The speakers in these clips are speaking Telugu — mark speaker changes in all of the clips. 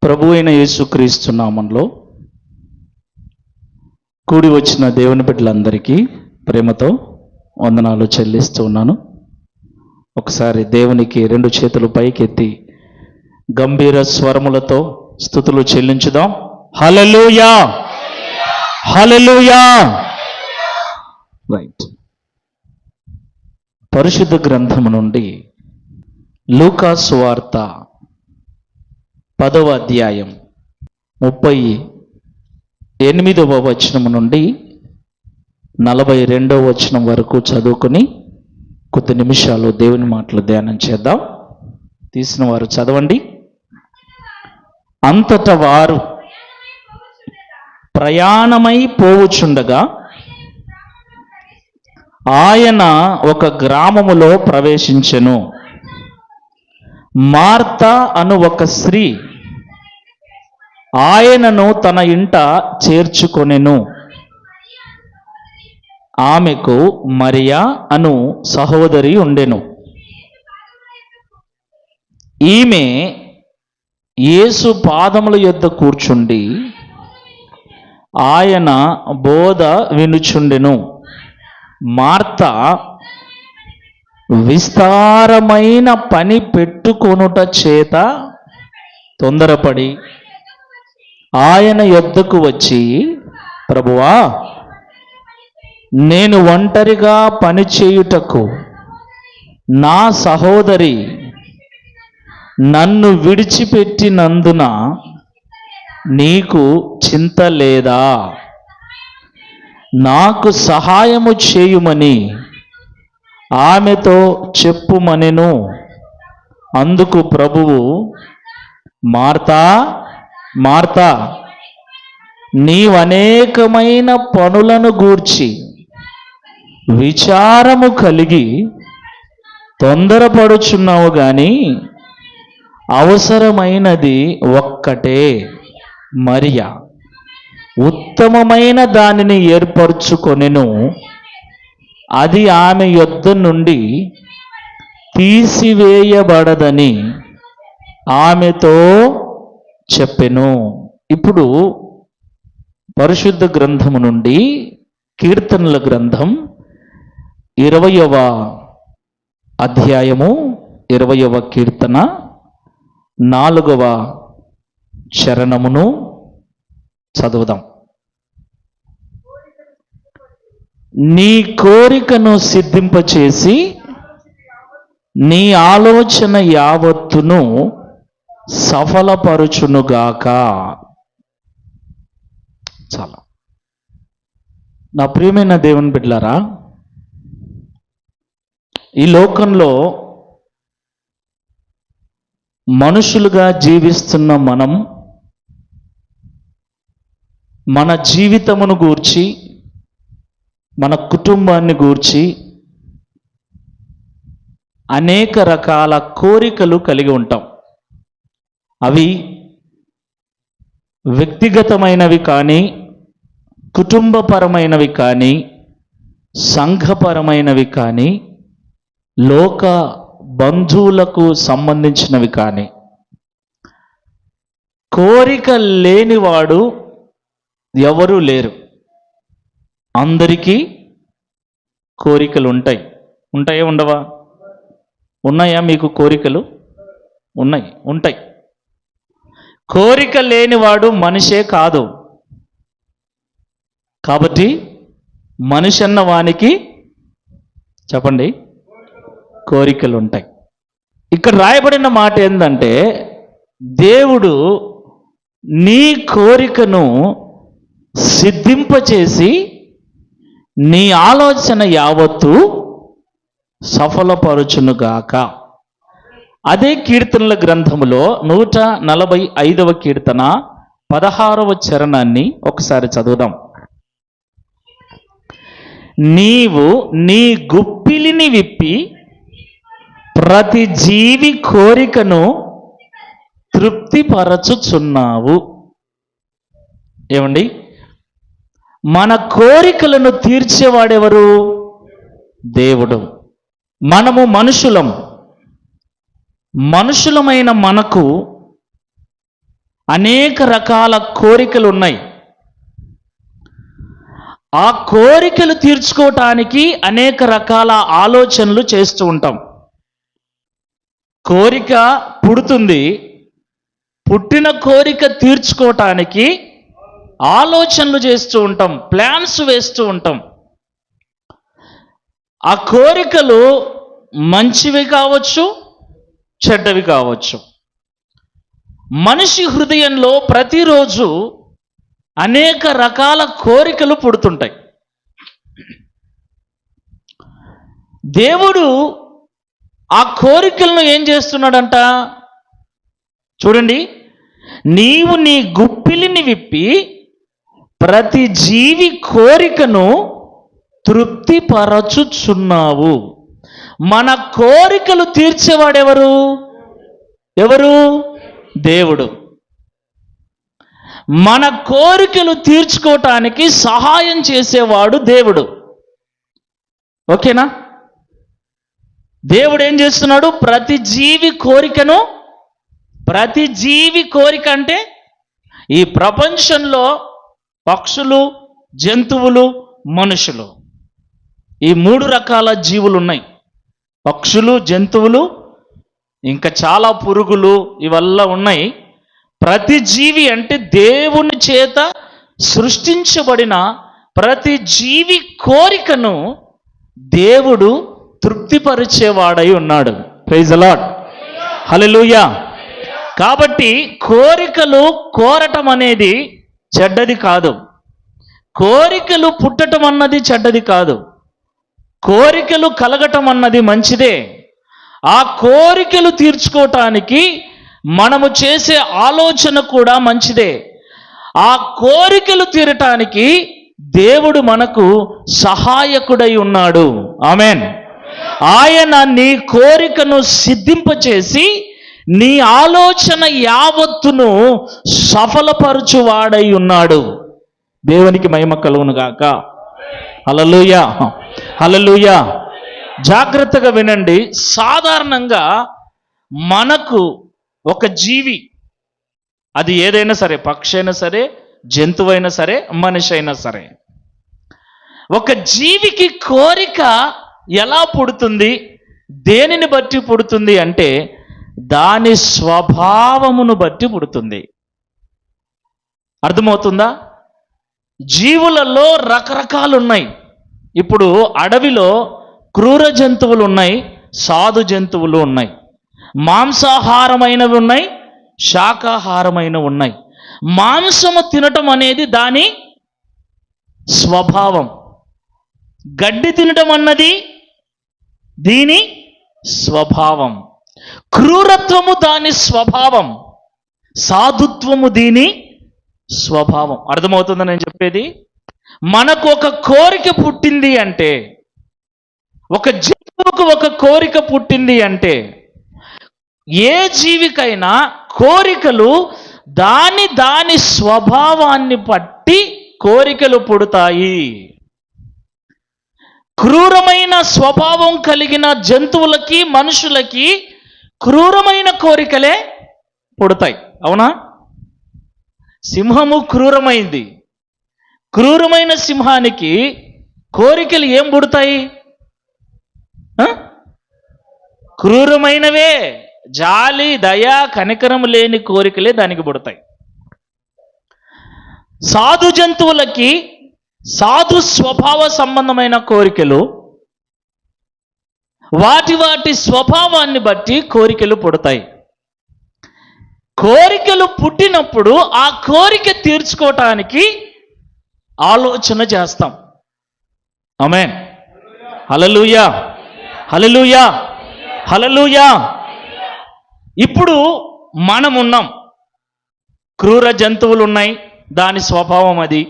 Speaker 1: ప్రభు అయిన యేసుక్రీస్తు నామంలో కూడి వచ్చిన దేవుని బిడ్డలందరికీ ప్రేమతో వందనాలు చెల్లిస్తూ ఉన్నాను. ఒకసారి దేవునికి రెండు చేతులు పైకెత్తి గంభీర స్వరములతో స్తుతులు చెల్లించుదాం. హల్లెలూయా, హల్లెలూయా. రైట్. పరిశుద్ధ గ్రంథము నుండి లూకా సువార్త 10వ అధ్యాయం 38వ వచనం నుండి 42వ వచనం వరకు చదువుకొని కొద్ది నిమిషాలు దేవుని మాటలు ధ్యానం చేద్దాం. తీసిన వారు చదవండి. అంతటా వారు ప్రయాణమై పోవుచుండగా ఆయన ఒక గ్రామములో ప్రవేశించెను. మార్తా అను ఒక స్త్రీ ఆయనను తన ఇంట చేర్చుకొనెను. ఆమెకు మరియా అను సహోదరి ఉండెను. ఈమె యేసు పాదముల యొద్ద కూర్చుండి ఆయన బోధ వినుచుండెను. మార్తా విస్తారమైన పని పెట్టుకొనుట చేత తొందరపడి ఆయన యొద్దకు వచ్చి, ప్రభువా, నేను ఒంటరిగా పని చేయుటకు నా సహోదరి నన్ను విడిచిపెట్టినందున నీకు చింత లేదా? నాకు సహాయము చేయుమని ఆమెతో చెప్పుమనెను. అందుకు ప్రభువు, మార్తా, మార్తా, నీవనేకమైన పనులను గూర్చి విచారము కలిగి తొందరపడుచున్నావు గాని అవసరమైనది ఒక్కటే. మరియా ఉత్తమమైన దానిని ఏర్పరచుకొనెను. అది ఆమె యొద్ద నుండి తీసివేయబడదని ఆమెతో చెప్పెను. ఇప్పుడు పరిశుద్ధ గ్రంథము నుండి కీర్తనల గ్రంథం 20వ అధ్యాయము 20వ కీర్తన 4వ చరణమును చదువుదాం. నీ కోరికను సిద్ధింపచేసి నీ ఆలోచన యావత్తును సఫలపరుచునుగాక. చాలా. నా ప్రియమైన దేవుని బిడ్డలారా, ఈ లోకంలో మనుషులుగా జీవిస్తున్న మనం మన జీవితమును గూర్చి, మన కుటుంబాన్ని గూర్చి అనేక రకాల కోరికలు కలిగి ఉంటాం. అవి వ్యక్తిగతమైనవి కానీ, కుటుంబపరమైనవి కానీ, సంఘపరమైనవి కానీ, లోక బంధువులకు సంబంధించినవి కానీ. కోరిక లేనివాడు ఎవరూ లేరు. అందరికీ కోరికలు ఉంటాయి. ఉంటాయా, ఉండవా? ఉన్నాయా మీకు కోరికలు? ఉన్నాయి, ఉంటాయి. కోరిక లేనివాడు మనిషే కాదు. కాబట్టి మనిషి అన్న వానికి చెప్పండి, కోరికలు ఉంటాయి. ఇక్కడ రాయబడిన మాట ఏంటంటే, దేవుడు నీ కోరికను సిద్ధింపచేసి నీ ఆలోచన యావత్తు సఫలపరచునుగాక. అదే కీర్తనల గ్రంథములో 145వ కీర్తన 16వ చరణాన్ని ఒకసారి చదువుదాం. నీవు నీ గుప్పిలిని విప్పి ప్రతి జీవి కోరికను తృప్తిపరచుచున్నావు. ఏమండి, మన కోరికలను తీర్చేవాడెవరు? దేవుడు. మనము మనుషులమైన మనకు అనేక రకాల కోరికలు ఉన్నాయి. ఆ కోరికలు తీర్చుకోవటానికి అనేక రకాల ఆలోచనలు చేస్తూ ఉంటాం. కోరిక పుడుతుంది, పుట్టిన కోరిక తీర్చుకోవటానికి ఆలోచనలు చేస్తూ ఉంటాం, ప్లాన్స్ వేస్తూ ఉంటాం. ఆ కోరికలు మంచివి కావచ్చు, చెడ్డవి కావచ్చు. మనిషి హృదయంలో ప్రతిరోజు అనేక రకాల కోరికలు పుడుతుంటాయి. దేవుడు ఆ కోరికలను ఏం చేస్తున్నాడంట చూడండి. నీవు నీ గుప్పిలిని విప్పి ప్రతి జీవి కోరికను తృప్తిపరచుచున్నావు. మన కోరికలు తీర్చేవాడెవరు? ఎవరు? దేవుడు. మన కోరికలు తీర్చుకోవటానికి సహాయం చేసేవాడు దేవుడు. ఓకేనా? దేవుడు ఏం చేస్తున్నాడు? ప్రతి జీవి కోరిక అంటే ఈ ప్రపంచంలో పక్షులు, జంతువులు, మనుషులు, ఈ 3 రకాల జీవులు ఉన్నాయి. పక్షులు, జంతువులు, ఇంకా చాలా పురుగులు, ఇవల్ల ఉన్నాయి. ప్రతి జీవి అంటే దేవుని చేత సృష్టించబడిన ప్రతి జీవి కోరికను దేవుడు తృప్తిపరిచేవాడై ఉన్నాడు. ప్రైజ్ ది లార్డ్, హల్లెలూయా. కాబట్టి కోరికలు కోరటం అనేది చెడ్డది కాదు. కోరికలు పుట్టటం అన్నది చెడ్డది కాదు. కోరికలు కలగటం అన్నది మంచిదే. ఆ కోరికలు తీర్చుకోవటానికి మనము చేసే ఆలోచన కూడా మంచిదే. ఆ కోరికలు తీరటానికి దేవుడు మనకు సహాయకుడై ఉన్నాడు. ఆమేన్. ఆయన నీ కోరికను సిద్ధింపచేసి నీ ఆలోచన యావత్తును సఫలపరచువాడై ఉన్నాడు. దేవునికి మహిమ కలుగును గాక. హల్లెలూయా, హల్లెలూయా. జాగ్రత్తగా వినండి. సాధారణంగా మనకు ఒక జీవి, అది ఏదైనా సరే, పక్షి అయినా సరే, జంతువైనా సరే, మనిషి అయినా సరే, ఒక జీవికి కోరిక ఎలా పుడుతుంది, దేనిని బట్టి పుడుతుంది అంటే దాని స్వభావమును బట్టి పుడుతుంది. అర్థమవుతుందా? జీవులలో రకరకాలు ఉన్నాయి. ఇప్పుడు అడవిలో క్రూర జంతువులు ఉన్నాయి, సాధు జంతువులు ఉన్నాయి. మాంసాహారమైనవి ఉన్నాయి, శాకాహారమైనవి ఉన్నాయి. మాంసము తినటం అనేది దాని స్వభావం. గడ్డి తినటం అన్నది దీని స్వభావం. క్రూరత్వము దాని స్వభావం, సాధుత్వము దీని స్వభావం. అర్థమవుతుందా నేను చెప్పేది? మనకు ఒక కోరిక పుట్టింది అంటే, ఒక జంతువుకు ఒక కోరిక పుట్టింది అంటే, ఏ జీవికైనా కోరికలు దాని స్వభావాన్ని బట్టి కోరికలు పుడతాయి. క్రూరమైన స్వభావం కలిగిన జంతువులకి, మనుషులకి క్రూరమైన కోరికలే పుడతాయి. అవునా? సింహము క్రూరమైంది. క్రూరమైన సింహానికి కోరికలు ఏం పుడతాయి? క్రూరమైనవే. జాలి, దయ, కనికరం లేని కోరికలే దానికి పుడతాయి. సాధు జంతువులకి సాధు స్వభావ సంబంధమైన కోరికలు, వాటి స్వభావాన్ని బట్టి కోరికలు పుడతాయి. కోరికలు పుట్టినప్పుడు ఆ కోరిక తీర్చుకోవటానికి ఆలోచన చేస్తాం. ఆమేన్. హల్లెలూయా, హల్లెలూయా, హల్లెలూయా. ఇప్పుడు మనం ఉన్నాం. క్రూర జంతువులు ఉన్నాయి, దాని స్వభావం అది.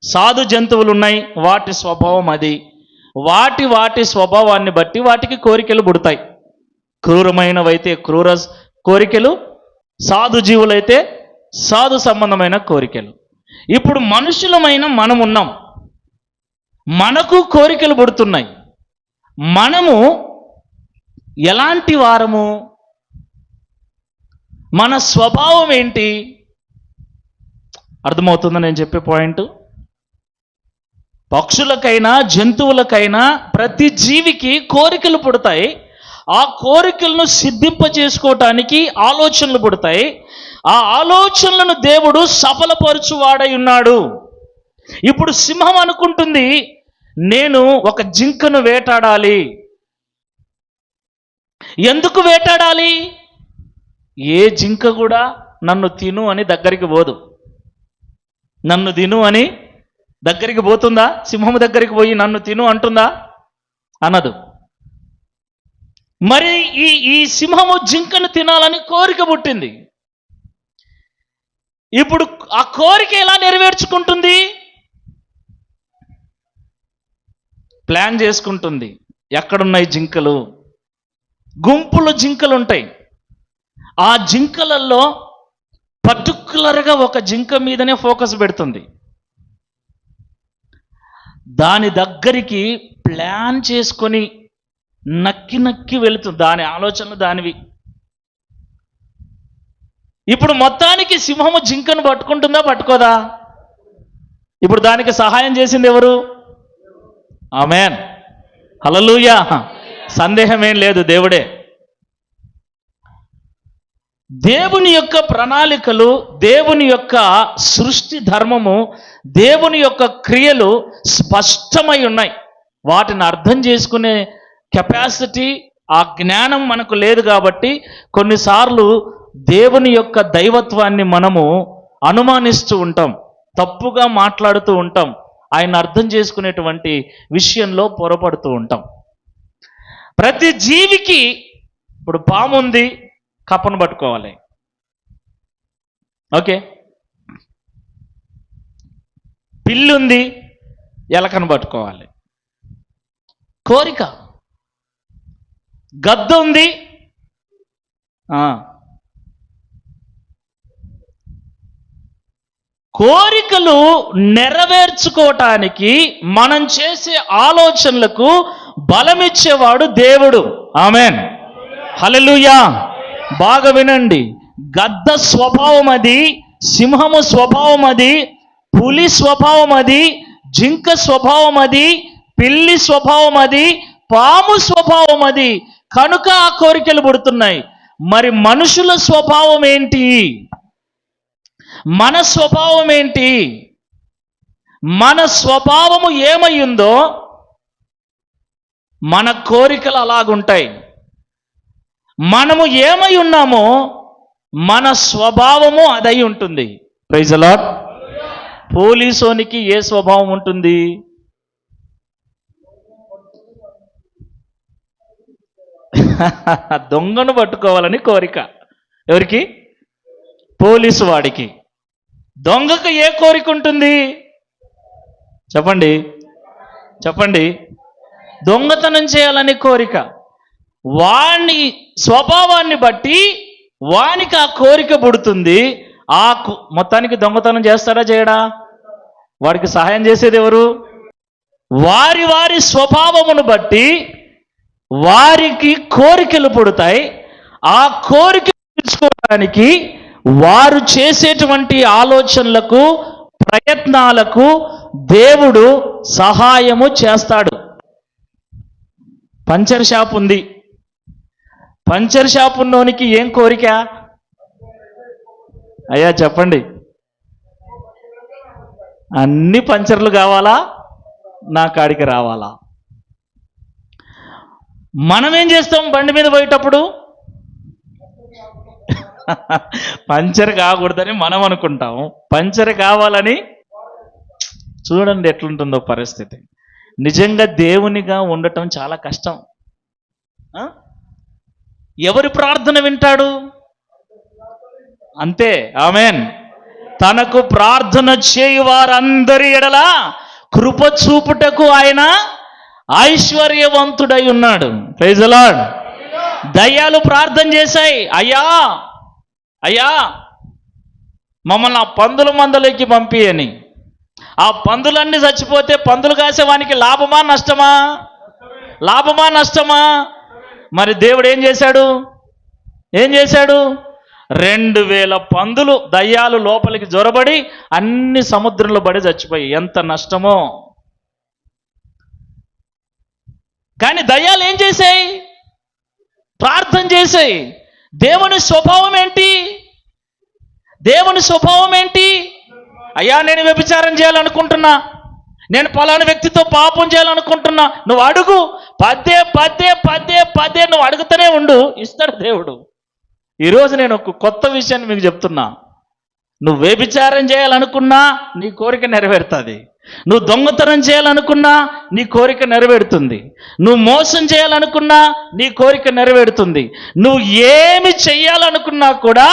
Speaker 1: సాధు జంతువులు ఉన్నాయి, వాటి స్వభావం అది. వాటి స్వభావాన్ని బట్టి వాటికి కోరికలు పుడతాయి. క్రూరమైనవైతే క్రూర కోరికలు, సాధు జీవులైతే సాధు సంబంధమైన కోరికలు. ఇప్పుడు మనుషులమైన మనం ఉన్నాం, మనకు కోరికలు పుడుతున్నాయి. మనము ఎలాంటి వారము? మన స్వభావం ఏంటి? అర్థమవుతుందా నేను చెప్పే పాయింట్? పక్షులకైనా జంతువులకైనా ప్రతి జీవికి కోరికలు పుడతాయి. ఆ కోరికలను సిద్ధింపజేసుకోవటానికి ఆలోచనలు పుడతాయి. ఆ ఆలోచనలను దేవుడు సఫలపరచువాడై ఉన్నాడు. ఇప్పుడు సింహం అనుకుంటుంది, నేను ఒక జింకను వేటాడాలి. ఎందుకు వేటాడాలి? ఏ జింక కూడా నన్ను తిను అని దగ్గరికి పోదు. నన్ను తిను అని దగ్గరికి పోతుందా? సింహం దగ్గరికి పోయి నన్ను తిను అంటుందా? అనదు. మరి ఈ సింహము జింకను తినాలని కోరిక పుట్టింది. ఇప్పుడు ఆ కోరిక ఎలా నెరవేర్చుకుంటుంది? ప్లాన్ చేసుకుంటుంది. ఎక్కడున్నాయి జింకలు? గుంపులు జింకలు ఉంటాయి. ఆ జింకలలో పర్టికులర్గా ఒక జింక మీదనే ఫోకస్ పెడుతుంది. దాని దగ్గరికి ప్లాన్ చేసుకొని నక్కి నక్కి వెళుతుంది. దాని ఆలోచనలు దానివి. ఇప్పుడు మొత్తానికి సింహము జింకను పట్టుకుంటుందా పట్టుకోదా? ఇప్పుడు దానికి సహాయం చేసింది ఎవరు? ఆమేన్, హల్లెలూయా. సందేహమేం లేదు, దేవుడే. దేవుని యొక్క ప్రణాళికలు, దేవుని యొక్క సృష్టి ధర్మము, దేవుని యొక్క క్రియలు స్పష్టమై ఉన్నాయి. వాటిని అర్థం చేసుకునే కెపాసిటీ, ఆ జ్ఞానం మనకు లేదు. కాబట్టి కొన్నిసార్లు దేవుని యొక్క దైవత్వాన్ని మనము అనుమానిస్తూ ఉంటాం, తప్పుగా మాట్లాడుతూ ఉంటాం, ఆయన అర్థం చేసుకునేటువంటి విషయంలో పొరపడుతూ ఉంటాం. ప్రతి జీవికి ఇప్పుడు పాము ఉంది, కప్పను పట్టుకోవాలి. ఓకే. పిల్లుంది, ఎలకను పట్టుకోవాలి. కోరిక. గద్ద ఉంది, కోరికలు నెరవేర్చుకోవటానికి మనం చేసే ఆలోచనలకు బలమిచ్చేవాడు దేవుడు. ఆమేన్, హల్లెలూయా. బాగా వినండి. గద్ద స్వభావం అది, సింహము స్వభావం అది, పులి స్వభావం అది, జింక స్వభావం అది, పిల్లి స్వభావం అది, పాము స్వభావం అది. కనుక ఆ కోరికలు పుడుతున్నాయి. మరి మనుషుల స్వభావం ఏంటి? మన స్వభావం ఏంటి? మన స్వభావము ఏమయ్యిందో మన కోరికలు అలాగుంటాయి. మనము ఏమై ఉన్నామో మన స్వభావము అదై ఉంటుంది. Praise the Lord. పోలీసోనికి ఏ స్వభావం ఉంటుంది? దొంగను పట్టుకోవాలని కోరిక. ఎవరికి? పోలీసు వాడికి. దొంగకు ఏ కోరిక ఉంటుంది? చెప్పండి చెప్పండి. దొంగతనం చేయాలని కోరిక. వాని స్వభావాన్ని బట్టి వానికి ఆ కోరిక పుడుతుంది. మొత్తానికి దొంగతనం చేస్తాడా చేయడా? వాడికి సహాయం చేసేది ఎవరు? వారి వారి స్వభావమును బట్టి వారికి కోరికలు పుడతాయి. ఆ కోరిక తీర్చుకోవడానికి వారు చేసేటువంటి ఆలోచనలకు, ప్రయత్నాలకు దేవుడు సహాయము చేస్తాడు. పంచర్ షాప్ ఉంది. పంచర్ షాప్ ఉన్నోనికి ఏం కోరిక? అయ్యా చెప్పండి. అన్ని పంచర్లు కావాలా, నా కాడికి రావాలా? మనం ఏం చేస్తాం? బండి మీద పోయేటప్పుడు పంచర్ కాకూడదని మనం అనుకుంటాం, పంచర్ కావాలని. చూడండి ఎట్లుంటుందో పరిస్థితి. నిజంగా దేవునిగా ఉండటం చాలా కష్టం. ఎవరి ప్రార్థన వింటాడు? అంతే. ఆమేన్. తనకు ప్రార్థన చేయు వారందరి ఎడల కృప చూపుటకు ఆయన ఐశ్వర్యవంతుడై ఉన్నాడు. Praise the Lord. దయ్యాలు ప్రార్థన చేశాయి, అయ్యా అయ్యా మమ్మల్ని ఆ పందుల మందలోకి పంపి అని. ఆ పందులన్నీ చచ్చిపోతే పందులు కాసేవానికి లాభమా నష్టమా? లాభమా నష్టమా? మరి దేవుడు ఏం చేశాడు? 2000 పందులు దయ్యాలు లోపలికి జొరబడి అన్ని సముద్రంలో పడి చచ్చిపోయి. ఎంత నష్టమో. కానీ దయ్యాలు ఏం చేశాయి? ప్రార్థన చేశాయి. దేవుని స్వభావం ఏంటి? దేవుని స్వభావం ఏంటి? అయ్యా, నేను వ్యభిచారం చేయాలనుకుంటున్నా, నేను పలానా వ్యక్తితో పాపం చేయాలనుకుంటున్నా, నువ్వు అడుగు. పదే పదే పదే పదే నువ్వు అడుగుతూనే ఉండు, ఇస్తాడు దేవుడు. ఈరోజు నేను ఒక కొత్త విషయాన్ని మీకు చెప్తున్నా. నువ్వు వ్యభిచారం చేయాలనుకున్నా నీ కోరిక నెరవేరుతుంది. నువ్వు దొంగతనం చేయాలనుకున్నా నీ కోరిక నెరవేరుతుంది. నువ్వు మోసం చేయాలనుకున్నా నీ కోరిక నెరవేరుతుంది. నువ్వు ఏమి చెయ్యాలనుకున్నా కూడా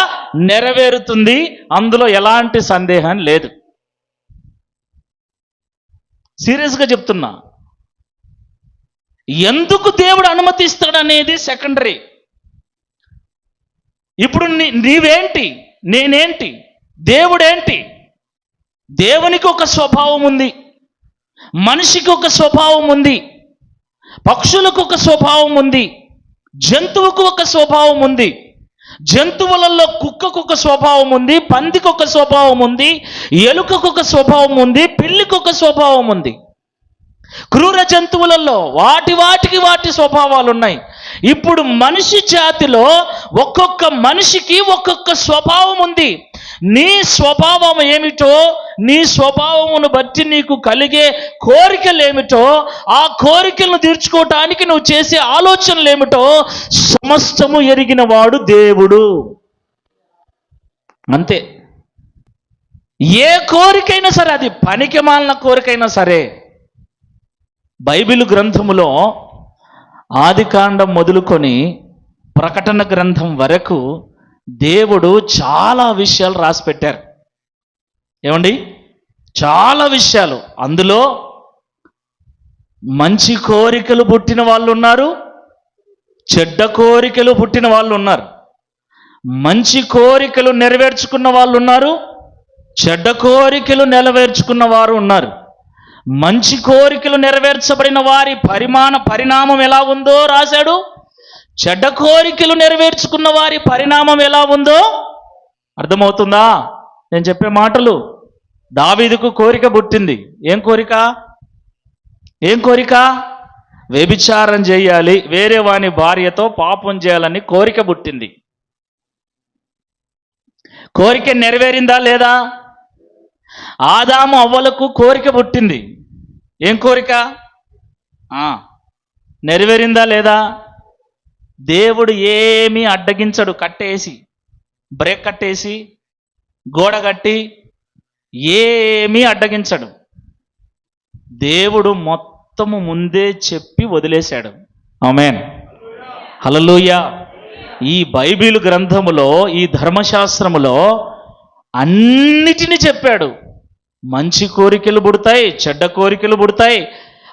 Speaker 1: నెరవేరుతుంది. అందులో ఎలాంటి సందేహం లేదు. సీరియస్గా చెప్తున్నా. ఎందుకు దేవుడు అనుమతిస్తాడనేది సెకండరీ. ఇప్పుడు నీవేంటి, నేనేంటి, దేవుడేంటి? దేవునికి ఒక స్వభావం ఉంది, మనిషికి ఒక స్వభావం ఉంది, పక్షులకు ఒక స్వభావం ఉంది, జంతువుకు ఒక స్వభావం ఉంది. జంతువులలో కుక్కకు ఒక స్వభావం ఉంది, పందికి ఒక స్వభావం ఉంది, ఎలుకకు ఒక స్వభావం ఉంది, పిల్లికి ఒక స్వభావం ఉంది. క్రూర జంతువులలో వాటి స్వభావాలు ఉన్నాయి. ఇప్పుడు మనిషి జాతిలో ఒక్కొక్క మనిషికి ఒక్కొక్క స్వభావం ఉంది. నీ స్వభావం ఏమిటో, నీ స్వభావమును బట్టి నీకు కలిగే కోరికలు ఏమిటో, ఆ కోరికలను తీర్చుకోవటానికి నువ్వు చేసే ఆలోచనలు ఏమిటో సమస్తము ఎరిగిన వాడు దేవుడు. అంతే. ఏ కోరికైనా సరే, అది పనికిమాలిన కోరికైనా సరే, బైబిల్ గ్రంథములో ఆదికాండం మొదలుకొని ప్రకటన గ్రంథం వరకు దేవుడు చాలా విషయాలు రాసి పెట్టారు. ఏమండి? చాలా విషయాలు. అందులో మంచి కోరికలు పుట్టిన వాళ్ళు ఉన్నారు, చెడ్డ కోరికలు పుట్టిన వాళ్ళు ఉన్నారు. మంచి కోరికలు నెరవేర్చుకున్న వాళ్ళు ఉన్నారు, చెడ్డ కోరికలు నెరవేర్చుకున్న వారు ఉన్నారు. మంచి కోరికలు నెరవేర్చబడిన వారి పరిణామం ఎలా ఉందో రాశాడు. చెడ్డ కోరికలు నెరవేర్చుకున్న వారి పరిణామం ఎలా ఉందో అర్థమవుతుందా నేను చెప్పే మాటలు? దావీదుకు కోరిక పుట్టింది. ఏం కోరిక? వ్యభిచారం చేయాలి, వేరే వాని భార్యతో పాపం చేయాలని కోరిక పుట్టింది. కోరిక నెరవేరిందా లేదా? ఆదాము అవ్వలకు కోరిక పుట్టింది. ఏం కోరిక? నెరవేరిందా లేదా? దేవుడు ఏమీ అడ్డగించడు. కట్టేసి, బ్రేక్ కట్టేసి, గోడ కట్టి ఏమీ అడ్డగించడు. దేవుడు మొత్తము ముందే చెప్పి వదిలేశాడు. ఆమేన్, హల్లెలూయా. ఈ బైబిల్ గ్రంథములో, ఈ ధర్మశాస్త్రములో అన్నిటినీ చెప్పాడు. మంచి కోరికలు పుడతాయి, చెడ్డ కోరికలు పుడతాయి.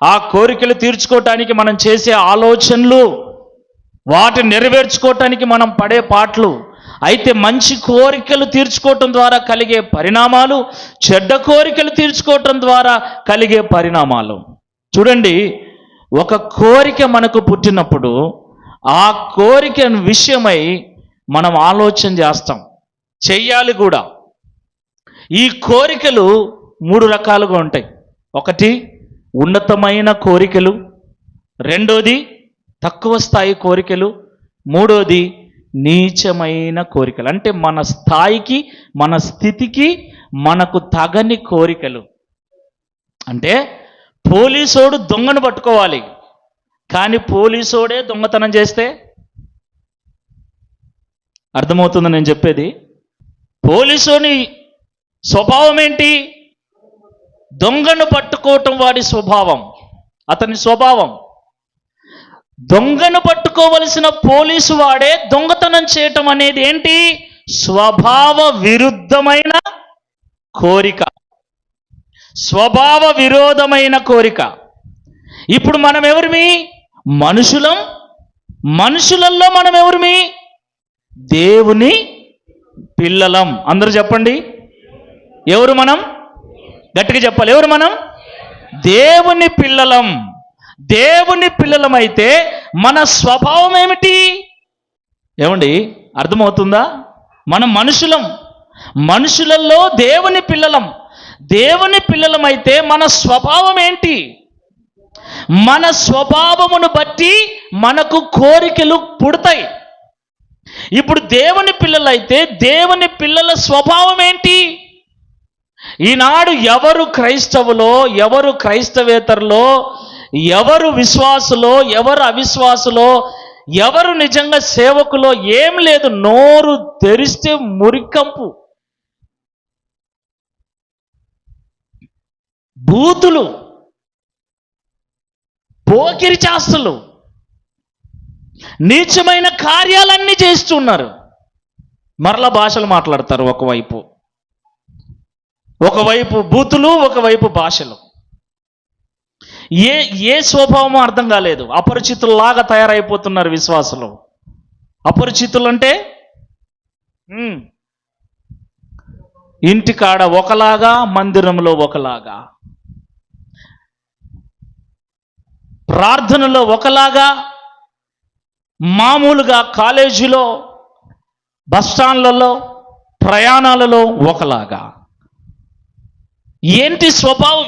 Speaker 1: ఆ కోరికలు తీర్చుకోవటానికి మనం చేసే ఆలోచనలు, వాటిని నెరవేర్చుకోవటానికి మనం పడే పాటలు. అయితే మంచి కోరికలు తీర్చుకోవటం ద్వారా కలిగే పరిణామాలు, చెడ్డ కోరికలు తీర్చుకోవటం ద్వారా కలిగే పరిణామాలు. చూడండి, ఒక కోరిక మనకు పుట్టినప్పుడు ఆ కోరిక విషయమై మనం ఆలోచన చేస్తాం, చెయ్యాలి కూడా. ఈ కోరికలు 3 రకాలుగా ఉంటాయి. ఒకటి ఉన్నతమైన కోరికలు, రెండోది తక్కువ స్థాయి కోరికలు, మూడోది నీచమైన కోరికలు. అంటే మన స్థాయికి, మన స్థితికి మనకు తగని కోరికలు. అంటే పోలీసోడు దొంగను పట్టుకోవాలి, కానీ పోలీసోడే దొంగతనం చేస్తే అర్థమవుతుంది నేను చెప్పేది? పోలీసోని స్వభావం ఏంటి? దొంగను పట్టుకోవటం వాడి స్వభావం, అతని స్వభావం. దొంగను పట్టుకోవలసిన పోలీసు వాడే దొంగతనం చేయటం అనేది ఏంటి? స్వభావ విరుద్ధమైన కోరిక, స్వభావ విరోధమైన కోరిక. ఇప్పుడు మనం ఎవరిమి? మనుషులం. మనుషులలో మనం ఎవరిమి? దేవుని పిల్లలం. అందరూ చెప్పండి, ఎవరు మనం? గట్టిగా చెప్పాలి, ఎవరు మనం? దేవుని పిల్లలం. దేవుని పిల్లలమైతే మన స్వభావం ఏమిటి? ఏమండి, అర్థమవుతుందా? మనం మనుషులం, మనుషులలో దేవుని పిల్లలం. దేవుని పిల్లలమైతే మన స్వభావం ఏంటి? మన స్వభావమును బట్టి మనకు కోరికలు పుడతాయి. ఇప్పుడు దేవుని పిల్లలైతే దేవుని పిల్లల స్వభావం ఏంటి? ఈనాడు ఎవరు క్రైస్తవులో, ఎవరు క్రైస్తవేతరులో, ఎవరు విశ్వాసులో, ఎవరు అవిశ్వాసులో, ఎవరు నిజంగా సేవకులో ఏం లేదు. నోరు తెరిస్తే మురికంపు, బూతులు, పోకిరి చేష్టలు, నీచమైన కార్యాలన్నీ చేస్తున్నారు. మరలా భాషలు మాట్లాడతారు. ఒకవైపు బూతులు, ఒకవైపు భాషలు. ఏ స్వభావమో అర్థం కాలేదు. అపరిచితుల్లాగా తయారైపోతున్నారు విశ్వాసులు. అపరిచితులు అంటే ఇంటికాడ ఒకలాగా, మందిరంలో ఒకలాగా, ప్రార్థనలో ఒకలాగా, మామూలుగా కాలేజీలో, బస్టాండ్లలో, ప్రయాణాలలో ఒకలాగా. ఏంటి స్వభావం?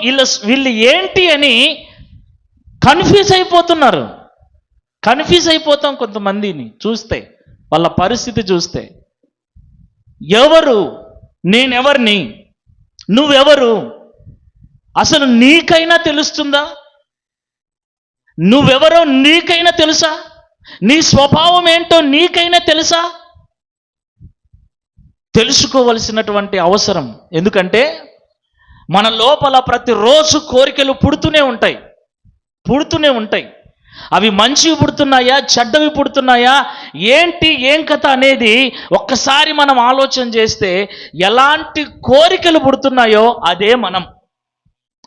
Speaker 1: వీళ్ళు ఏంటి అని కన్ఫ్యూజ్ అయిపోతున్నారు. కన్ఫ్యూజ్ అయిపోతాం కొంతమందిని చూస్తే, వాళ్ళ పరిస్థితి చూస్తే. ఎవరు? నేనెవరిని? నువ్వెవరు? అసలు నీకైనా తెలుస్తుందా? నువ్వెవరో నీకైనా తెలుసా? నీ స్వభావం ఏంటో నీకైనా తెలుసా? తెలుసుకోవలసినటువంటి అవసరం. ఎందుకంటే మన లోపల ప్రతిరోజు కోరికలు పుడుతూనే ఉంటాయి. అవి మంచివి పుడుతున్నాయా, చెడ్డవి పుడుతున్నాయా, ఏం కథ అనేది ఒక్కసారి మనం ఆలోచన చేస్తే ఎలాంటి కోరికలు పుడుతున్నాయో అదే మనం,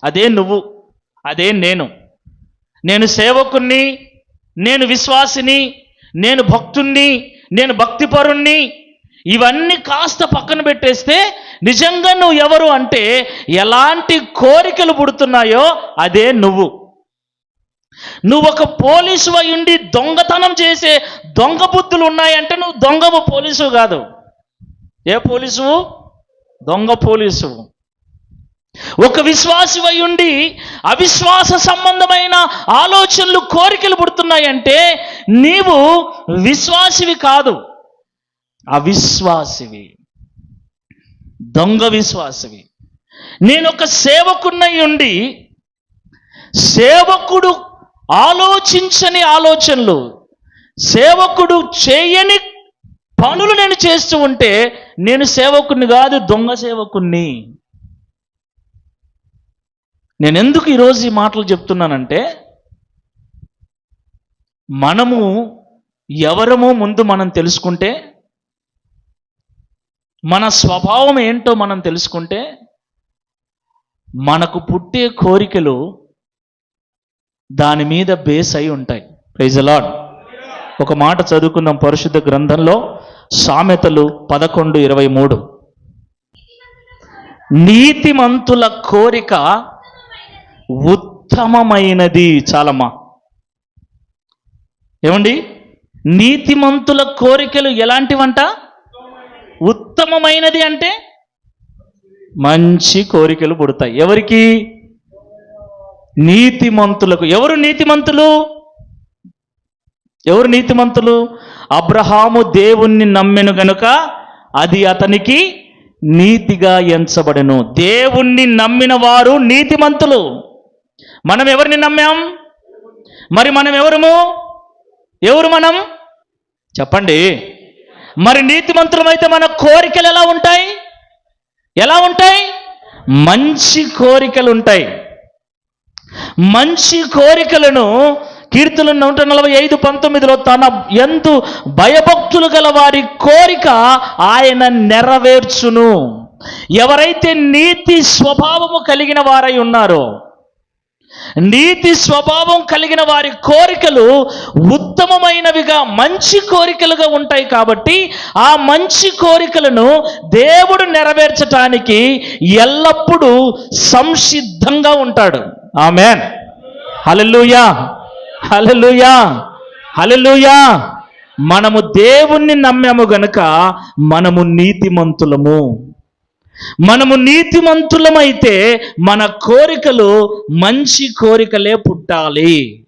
Speaker 1: అదే నువ్వు, అదే నేను సేవకుణ్ణి, నేను విశ్వాసిని, నేను భక్తుణ్ణి, నేను భక్తిపరుణ్ణి, ఇవన్నీ కాస్త పక్కన పెట్టేస్తే నిజంగా నువ్వు ఎవరు అంటే ఎలాంటి కోరికలు పుడుతున్నాయో అదే నువ్వు. నువ్వు ఒక పోలీసు అయి ఉండి దొంగతనం చేసే దొంగ బుద్ధులు ఉన్నాయంటే నువ్వు దొంగ పోలీసు కాదు. ఏ పోలీసు? దొంగ పోలీసు. ఒక విశ్వాసి అయి ఉండి అవిశ్వాస సంబంధమైన ఆలోచనలు, కోరికలు పుడుతున్నాయంటే నీవు విశ్వాసివి కాదు, అవిశ్వాసివి, దొంగ విశ్వాసివి. నేను ఒక సేవకున్నై ఉండి సేవకుడు ఆలోచించని ఆలోచనలు, సేవకుడు చేయని పనులు నేను చేస్తూ ఉంటే నేను సేవకుణ్ణి కాదు, దొంగ సేవకుణ్ణి. నేను ఎందుకు ఈరోజు ఈ మాటలు చెప్తున్నానంటే మనము ఎవరమో ముందు మనం తెలుసుకుంటే, మన స్వభావం ఏంటో మనం తెలుసుకుంటే మనకు పుట్టే కోరికలు దాని మీద బేస్ అయి ఉంటాయి. Praise the Lord. ఒక మాట చదువుకుందాం పరిశుద్ధ గ్రంథంలో, సామెతలు 11:23. నీతిమంతుల కోరిక ఉత్తమమైనది. చాలమ్మా. ఏమండి? నీతిమంతుల కోరికలు ఎలాంటివంట? ఉత్తమమైనది అంటే మంచి కోరికలు పుడతాయి. ఎవరికి? నీతిమంతులకు. ఎవరు నీతిమంతులు? అబ్రహాము దేవుణ్ణి నమ్మెను గనుక అది అతనికి నీతిగా ఎంచబడెను. దేవుణ్ణి నమ్మిన వారు నీతిమంతులు. మనం ఎవరిని నమ్మాం? మరి మనం ఎవరు మనం చెప్పండి. మరి నీతిమంతులమైతే మన కోరికలు ఎలా ఉంటాయి? మంచి కోరికలు ఉంటాయి. మంచి కోరికలను కీర్తన 145:19 తన యందు భయభక్తులు గల వారి కోరిక ఆయన నెరవేర్చును. ఎవరైతే నీతి స్వభావము కలిగిన వారై ఉన్నారో, నీతి స్వభావం కలిగిన వారి కోరికలు ఉత్తమమైనవిగా, మంచి కోరికలుగా ఉంటాయి. కాబట్టి ఆ మంచి కోరికలను దేవుడు నెరవేర్చటానికి ఎల్లప్పుడూ సంసిద్ధంగా ఉంటాడు. ఆమేన్. హల్లెలూయా, హల్లెలూయా, హల్లెలూయా. మనము దేవుణ్ణి నమ్మాము గనుక మనము నీతిమంతులము. మనము నీతిమంతులమైతే మన కోరికలు మంచి కోరికలే పుట్టాలి.